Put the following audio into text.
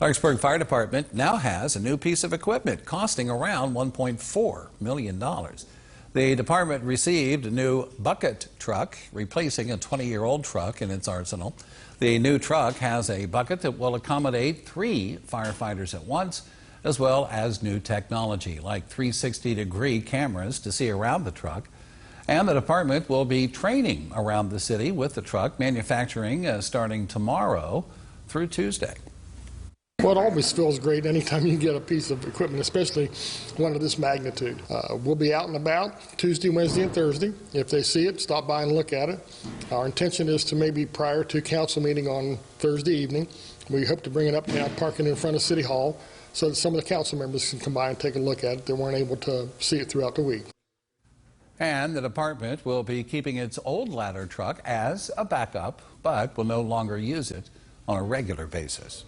Clarksburg Fire Department now has a new piece of equipment costing around $1.4 million. The department received a new bucket truck, replacing a 20-year-old truck in its arsenal. The new truck has a bucket that will accommodate 3 firefighters at once, as well as new technology like 360-degree cameras to see around the truck. And the department will be training around the city with the truck, manufacturing starting tomorrow through Tuesday. Well, it always feels great anytime you get a piece of equipment, especially one of this magnitude. We'll be out and about Tuesday, Wednesday, and Thursday. If they see it, stop by and look at it. Our intention is to maybe prior to council meeting on Thursday evening, we hope to bring it up now, parking in front of City Hall, so that some of the council members can come by and take a look at it that weren't able to see it throughout the week. And the department will be keeping its old ladder truck as a backup, but will no longer use it on a regular basis.